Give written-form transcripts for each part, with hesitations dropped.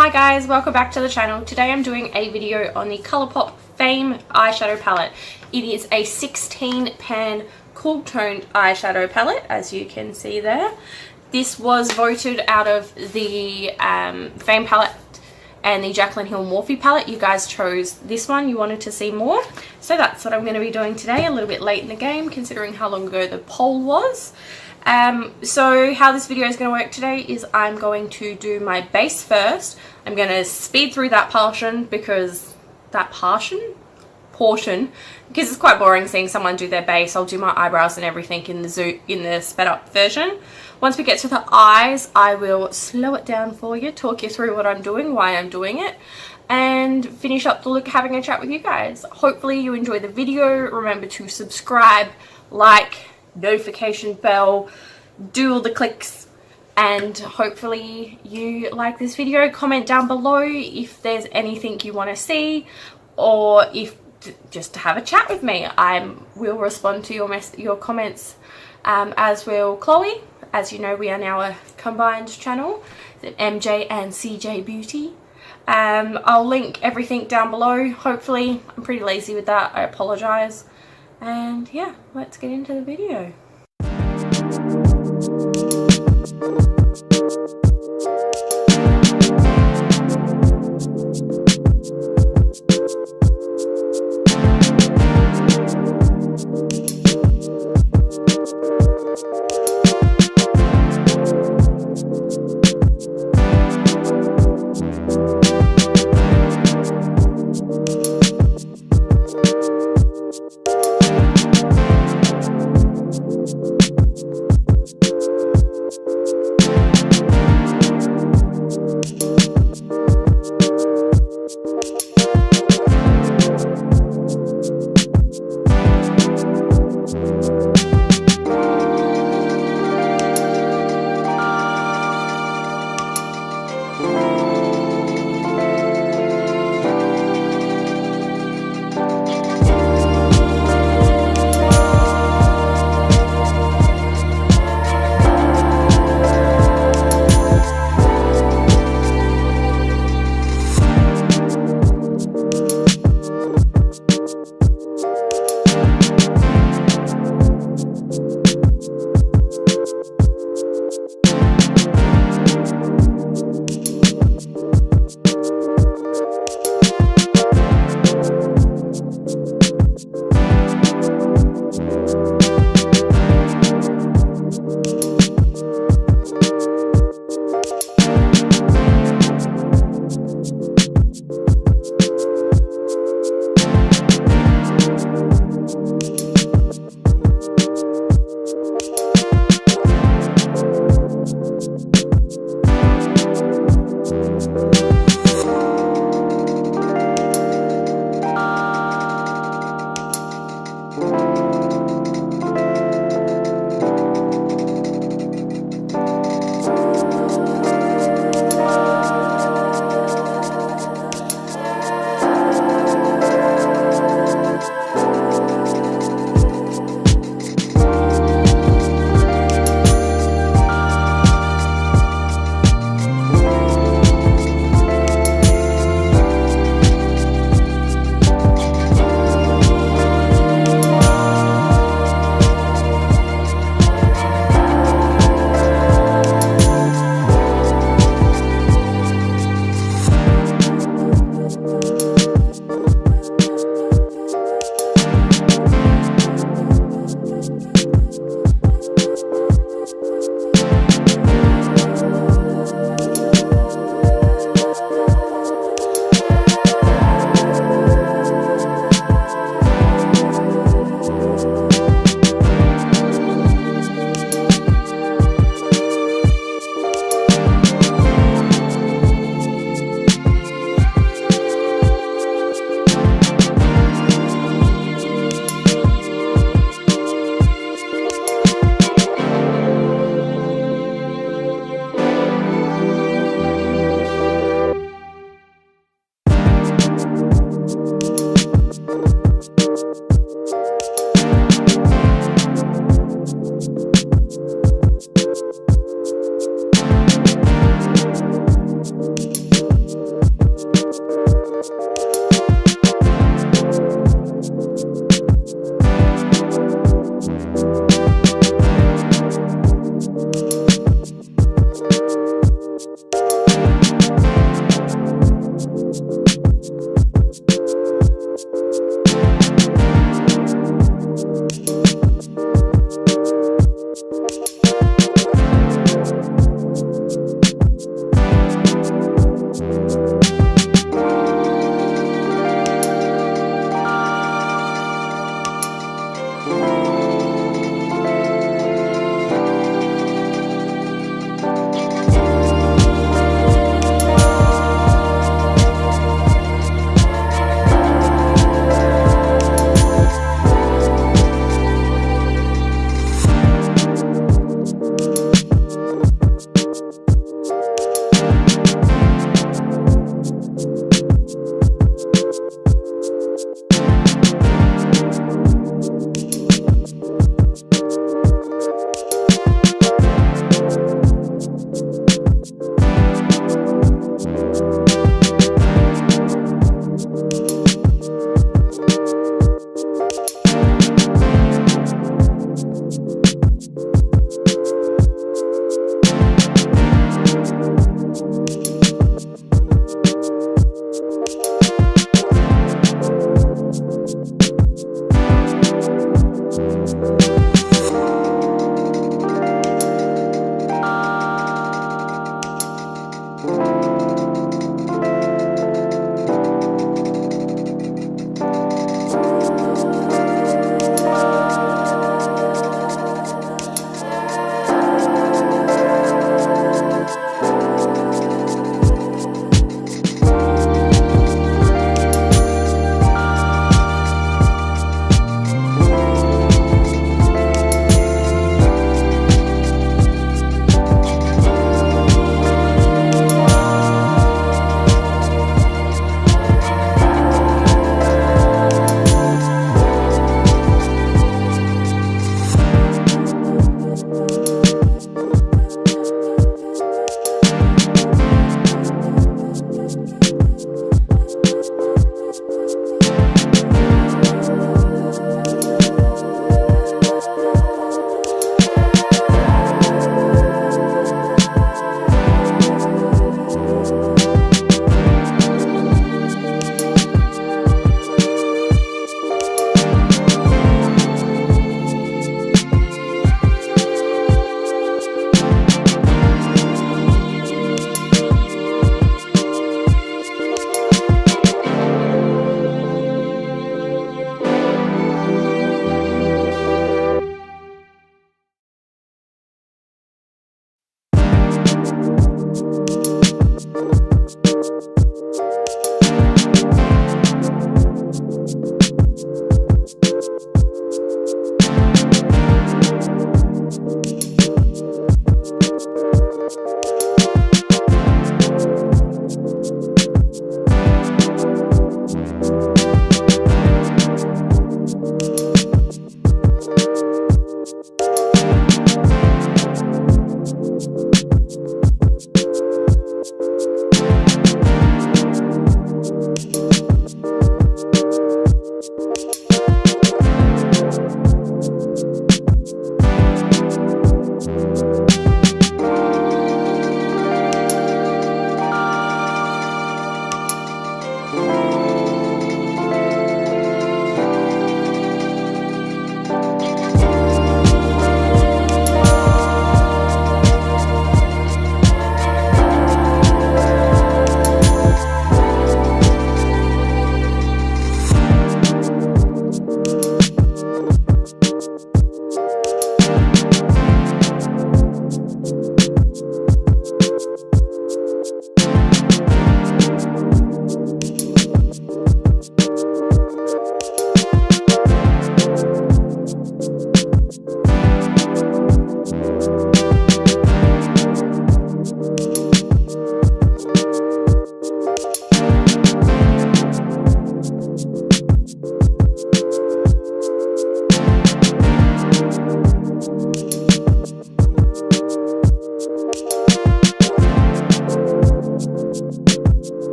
Hi guys, welcome back to the channel. Today I'm doing a video on the ColourPop Fame eyeshadow palette. It is a 16 pan cool toned eyeshadow palette, as you can see there. This was voted out of the Fame palette and the Jaclyn Hill Morphe palette. You guys chose this one, you wanted to see more. So that's what I'm going to be doing today, a little bit late in the game considering how long ago the poll was. So how this video is going to work today is I'm going to do my base first. I'm going to speed through that portion because it's quite boring seeing someone do their base. I'll do my eyebrows and everything in the sped up version. Once we get to the eyes, I will slow it down for you, talk you through what I'm doing, why I'm doing it, and finish up the look having a chat with you guys. Hopefully you enjoy the video. Remember to subscribe, like, notification bell, do all the clicks, and hopefully you like this video. Comment down below if there's anything you want to see, or if just to have a chat with me. I will respond to your comments, as will Chloe. As you know, we are now a combined channel, MJ and CJ Beauty. I'll link everything down below. Hopefully, I'm pretty lazy with that, I apologize. And yeah, let's get into the video.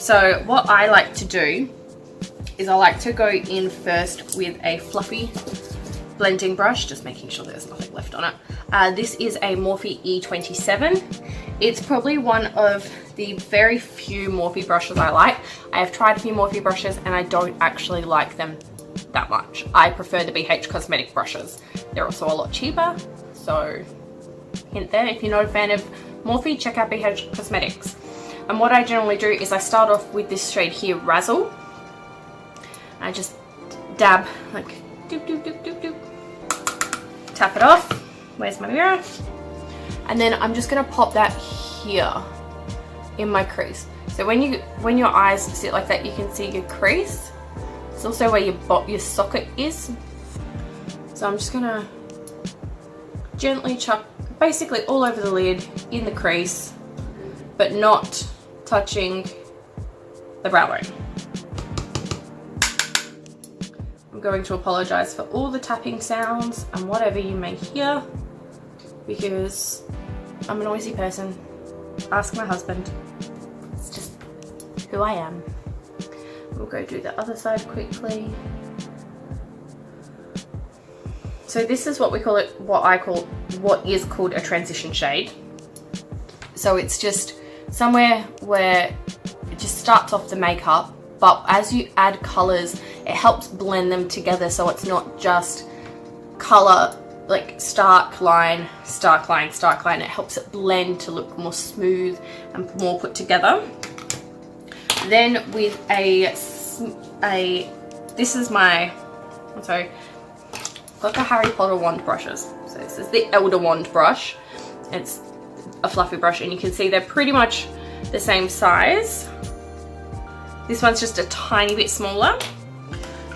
So what I like to do is I like to go in first with a fluffy blending brush, just making sure there's nothing left on it. This is a Morphe E27. It's probably one of the very few Morphe brushes I like. I have tried a few Morphe brushes and I don't actually like them that much. I prefer the BH Cosmetic brushes. They're also a lot cheaper, so hint there. If you're not a fan of Morphe, check out BH Cosmetics. And what I generally do is I start off with this shade here, Razzle. I just dab, like, doop, doop, doop, doop, doop. Tap it off. Where's my mirror? And then I'm just gonna pop that here in my crease. So when your eyes sit like that, you can see your crease. It's also where your socket is. So I'm just gonna gently chuck basically all over the lid, in the crease, but not touching the brow bone. I'm going to apologize for all the tapping sounds and whatever you may hear, because I'm a noisy person. Ask my husband. It's just who I am. We'll go do the other side quickly. So this is what we call it, what is called a transition shade. So it's just somewhere where it just starts off the makeup, but as you add colors, it helps blend them together, so it's not just color, like stark line, stark line, stark line. It helps it blend to look more smooth and more put together. Then with this is my, I'm sorry, got the Harry Potter wand brushes. So this is the Elder Wand brush. It's a fluffy brush, and you can see they're pretty much the same size. This one's just a tiny bit smaller.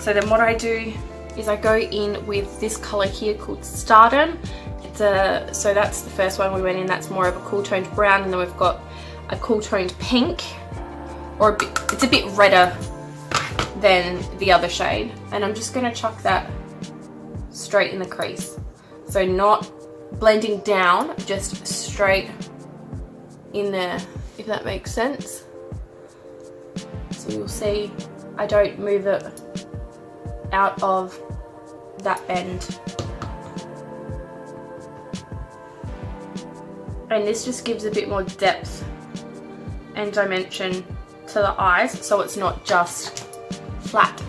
So then what I do is I go in with this color here called Stardom. So that's the first one we went in. That's more of a cool toned brown, and then we've got a cool toned pink, or it's a bit redder than the other shade. And I'm just gonna chuck that straight in the crease. So not blending down, just straight in there, if that makes sense. So you'll see I don't move it out of that bend. And this just gives a bit more depth and dimension to the eyes, so it's not just flat.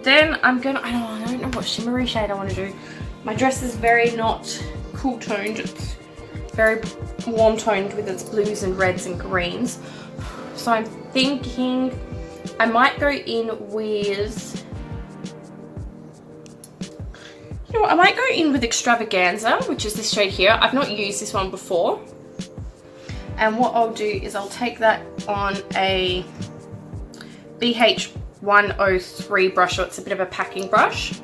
Then I'm gonna, I don't know what shimmery shade I want to do. My dress is very not cool toned, it's very warm toned with its blues and reds and greens. So I'm thinking I might go in with, you know what, I might go in with Extravaganza, which is this shade here. I've not used this one before. And what I'll do is I'll take that on a BH 103 brush, so it's a bit of a packing brush.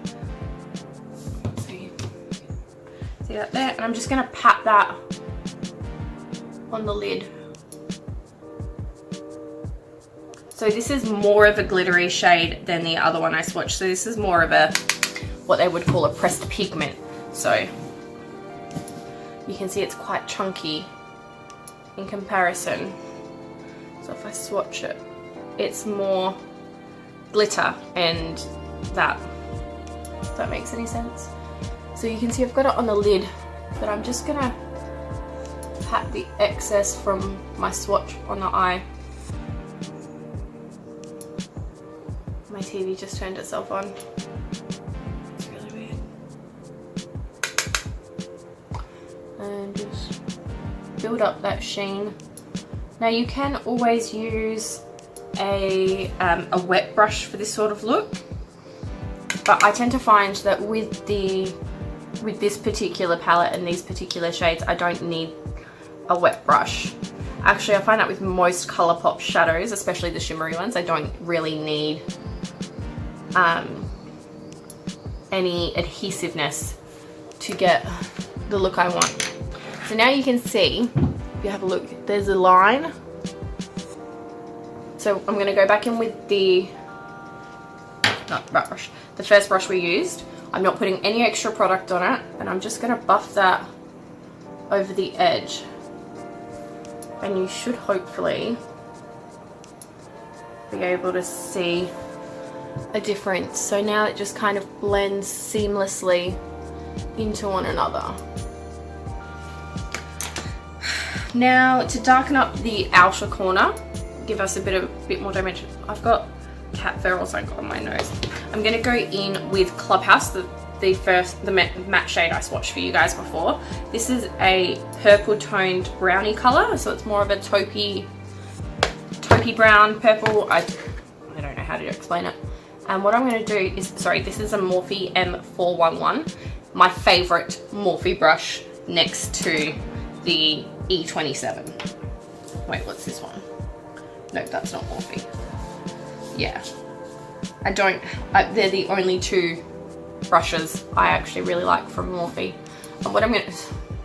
See that there? And I'm just gonna pat that on the lid. So this is more of a glittery shade than the other one I swatched. So this is more of a, what they would call a pressed pigment. So you can see it's quite chunky in comparison. So if I swatch it, it's more glitter and that, if that makes any sense. So you can see I've got it on the lid, but I'm just gonna pat the excess from my swatch on the eye. My TV just turned itself on. It's really weird. And just build up that sheen. Now you can always use a wet brush for this sort of look, but I tend to find that with this particular palette and these particular shades, I don't need a wet brush. Actually, I find that with most ColourPop shadows, especially the shimmery ones, I don't really need any adhesiveness to get the look I want. So now you can see, if you have a look, there's a line. So I'm going to go back in with the first brush we used. I'm not putting any extra product on it, and I'm just going to buff that over the edge. and you should hopefully be able to see a difference. So now it just kind of blends seamlessly into one another. Now to darken up the outer corner, give us a bit more dimension. I've got cat fur also on my nose. I'm gonna go in with Clubhouse, the matte shade I swatched for you guys before. This is a purple toned brownie color, so it's more of a taupey brown purple. I don't know how to explain it. And what I'm going to do is, sorry, this is a Morphe M411, my favorite Morphe brush next to the E27. Wait, what's this one? No, that's not Morphe. Yeah, they're the only two brushes I actually really like from Morphe. And what I'm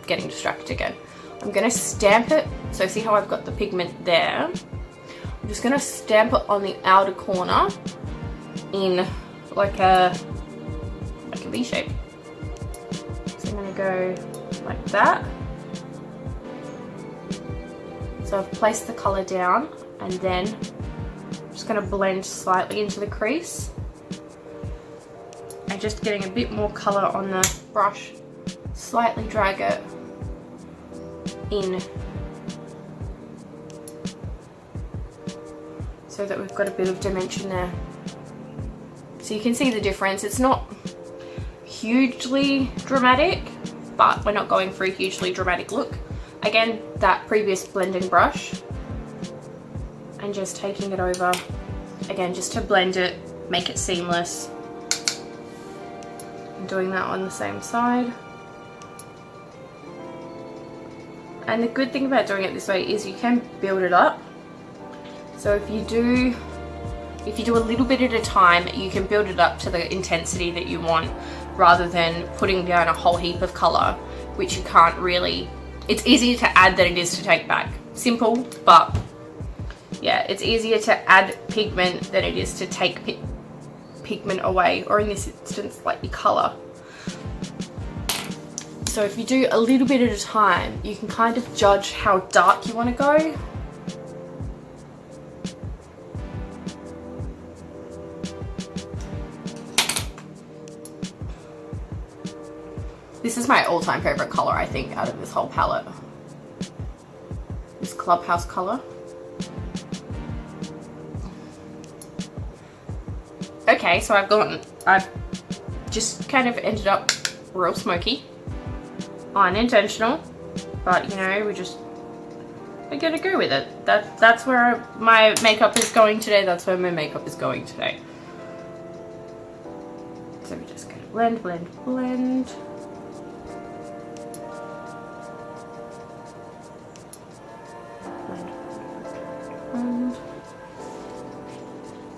getting distracted again. I'm going to stamp it. So see how I've got the pigment there? I'm just going to stamp it on the outer corner in like a V shape. So I'm going to go like that. So I've placed the colour down, and then I'm just going to blend slightly into the crease. And just getting a bit more colour on the brush, slightly drag it in so that we've got a bit of dimension there. So you can see the difference. It's not hugely dramatic, but we're not going for a hugely dramatic look. Again, that previous blending brush, and just taking it over, again, just to blend it, make it seamless. I'm doing that on the same side. And the good thing about doing it this way is you can build it up. So if you do a little bit at a time, you can build it up to the intensity that you want, rather than putting down a whole heap of color, which you can't really, it's easier to add than it is to take back. Simple, but yeah, it's easier to add pigment than it is to take pigment away, or in this instance, like your color. So if you do a little bit at a time, you can kind of judge how dark you want to go. This is my all-time favorite color, I think, out of this whole palette. This Clubhouse color. Okay, so I've just kind of ended up real smoky. Unintentional, but you know, we're gonna go with it. That's where my makeup is going today. That's where my makeup is going today. So we're just gonna blend, blend, blend.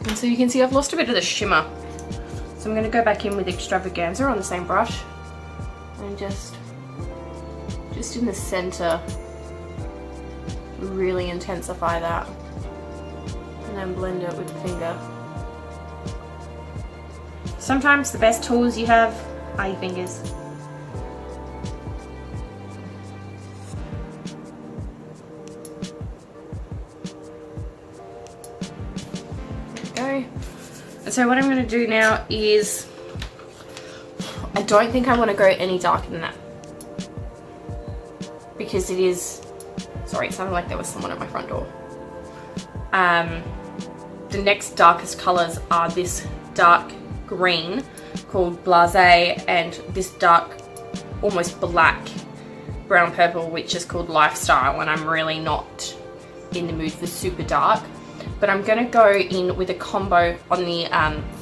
And so you can see I've lost a bit of the shimmer. So I'm going to go back in with Extravaganza on the same brush and just in the center, really intensify that, and then blend it with the finger. Sometimes the best tools you have are your fingers. There we go. And so what I'm going to do now is, I don't think I want to go any darker than that, because it is, sorry, it sounded like there was someone at my front door. The next darkest colors are this dark green called Blasé, and this dark, almost black brown purple, which is called Lifestyle, and I'm really not in the mood for super dark. But I'm going to go in with a combo on the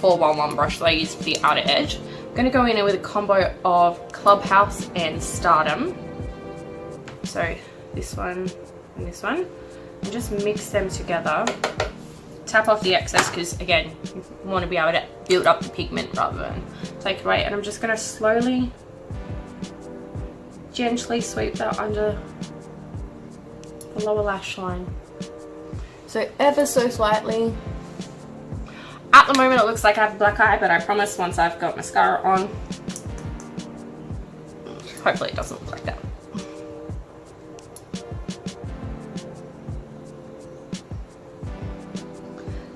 411 brush that I used for the outer edge. I'm going to go in with a combo of Clubhouse and Stardom. So this one and this one. And just mix them together. Tap off the excess, because again, you want to be able to build up the pigment rather than take it away. And I'm just going to slowly, gently sweep that under the lower lash line. So ever so slightly. At the moment it looks like I have a black eye, but I promise once I've got mascara on, hopefully it doesn't look like that.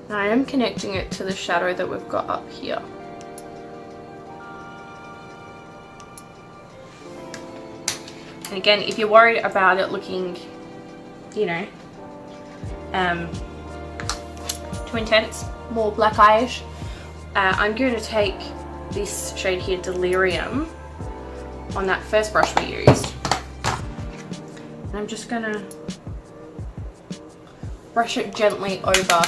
And I am connecting it to the shadow that we've got up here. And again, if you're worried about it looking, you know, too intense, more black eyish, I'm going to take this shade here, Delirium, on that first brush we used. And I'm just gonna brush it gently over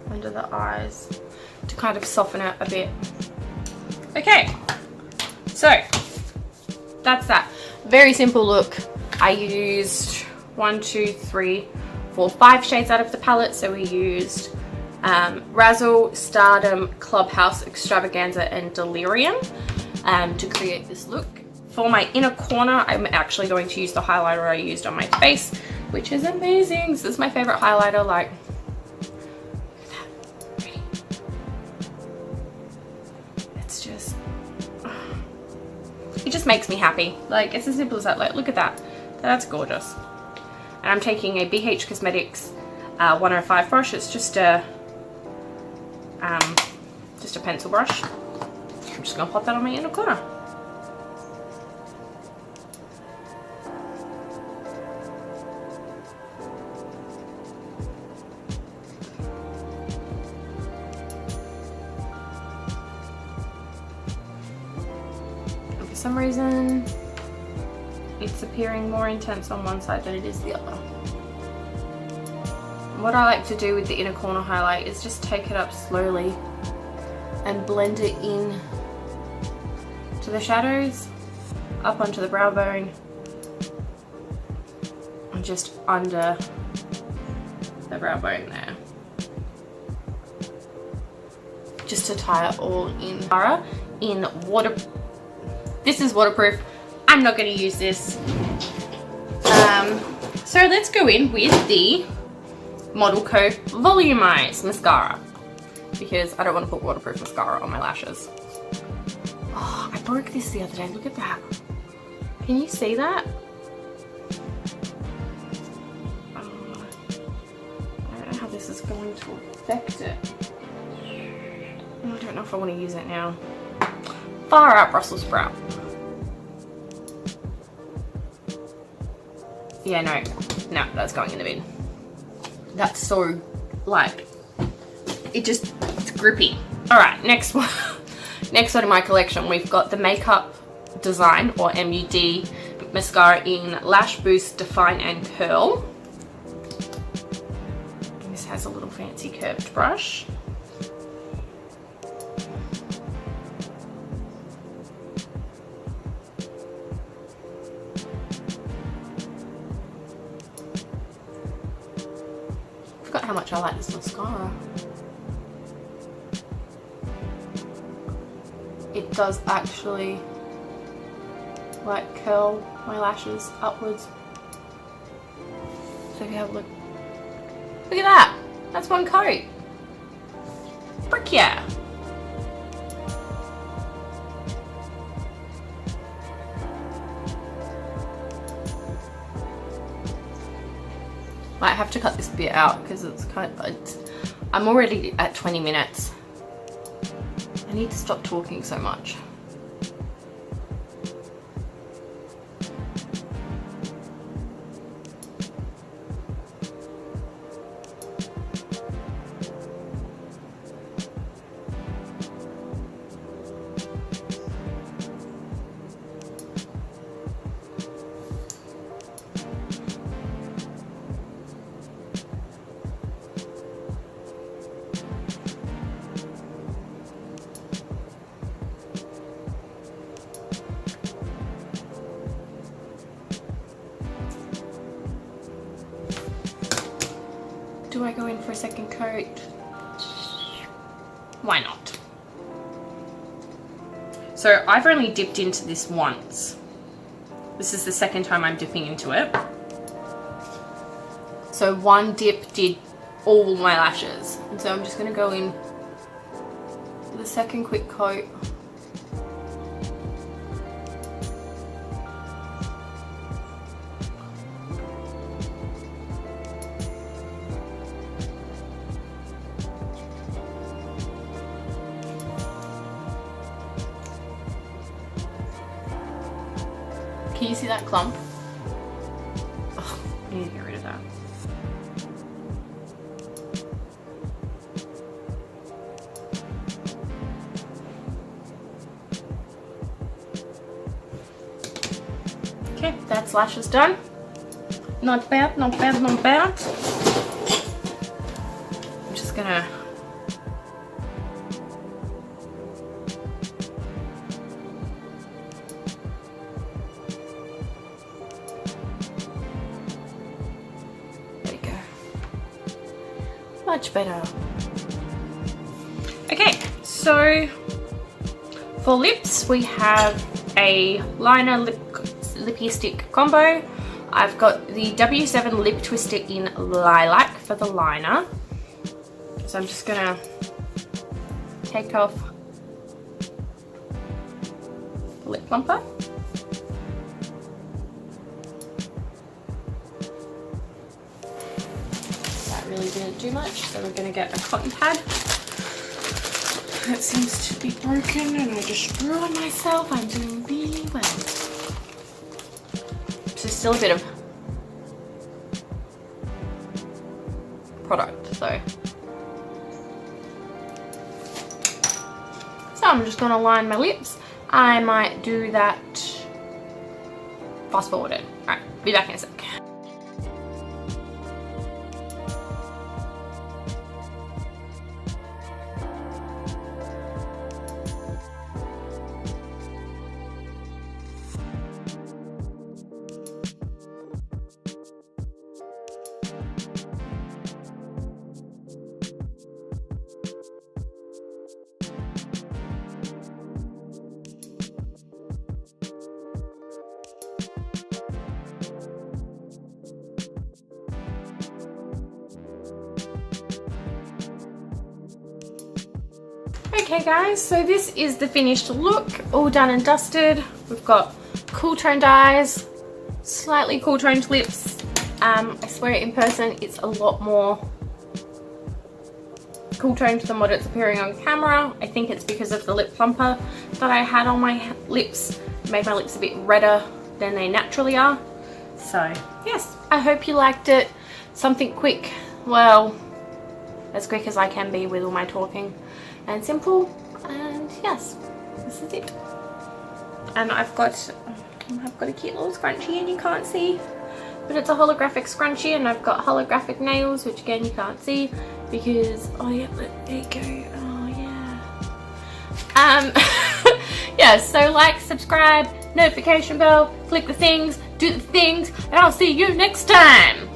under the eyes to kind of soften it a bit. Okay, so that's that. Very simple look. I used 1, 2, 3, 4, 5 shades out of the palette. So we used Razzle, Stardom, Clubhouse, Extravaganza, and Delirium to create this look. For my inner corner, I'm actually going to use the highlighter I used on my face, which is amazing. This is my favorite highlighter. Like, it's just, it just makes me happy. Like, it's as simple as that. Like, look at that. That's gorgeous. And I'm taking a BH Cosmetics 105 brush. It's just a pencil brush. I'm just gonna pop that on my inner corner. And for some reason, it's appearing more intense on one side than it is the other. And what I like to do with the inner corner highlight is just take it up slowly and blend it in to the shadows, up onto the brow bone, and just under the brow bone there. Just to tie it all in. This is waterproof. I'm not going to use this. So let's go in with the Model Co Volumize Mascara, because I don't want to put waterproof mascara on my lashes. Oh, I broke this the other day. Look at that. Can you see that? Oh, I don't know how this is going to affect it. Oh, I don't know if I want to use it now. Far out Brussels sprout. Yeah, no, that's going in the bin. That's so, like, it's grippy. All right, next one. Next one in my collection, we've got the Makeup Design, or MUD, mascara in Lash Boost, Define and Curl. And this has a little fancy curved brush. I forgot how much I like this mascara. It does actually like curl my lashes upwards. So if you have a look, look at that. That's one coat. Frick yeah. Might have to cut this bit out because it's I'm already at 20 minutes. I need to stop talking so much. Do I go in for a second coat? Why not? So I've only dipped into this once. This is the second time I'm dipping into it. So one dip did all my lashes. And so I'm just gonna go in with a second quick coat. Can you see that clump? Oh, I need to get rid of that. Okay, that's lashes done. Not bad, not bad, not bad. I'm just gonna much better. Okay, so for lips we have a liner lippy stick combo. I've got the W7 lip twister in lilac for the liner. So I'm just gonna take off the lip plumper. Really didn't do much, so we're going to get a cotton pad. That seems to be broken and I just ruined myself. I'm doing really well. So still a bit of product, so I'm just going to line my lips. I might do that fast forwarded. Alright, be back in a sec. Okay guys, so this is the finished look, all done and dusted. We've got cool toned eyes, slightly cool toned lips. I swear in person it's a lot more cool toned than what it's appearing on camera. I think it's because of the lip plumper that I had on my lips. It made my lips a bit redder than they naturally are. So yes, I hope you liked it. Something quick, well, as quick as I can be with all my talking, and simple, and yes, this is it. And I've got a cute little scrunchie and you can't see, but it's a holographic scrunchie, and I've got holographic nails, which again you can't see because, oh yeah, there you go, oh yeah. Yeah, so like, subscribe, notification bell, click the things, do the things, and I'll see you next time.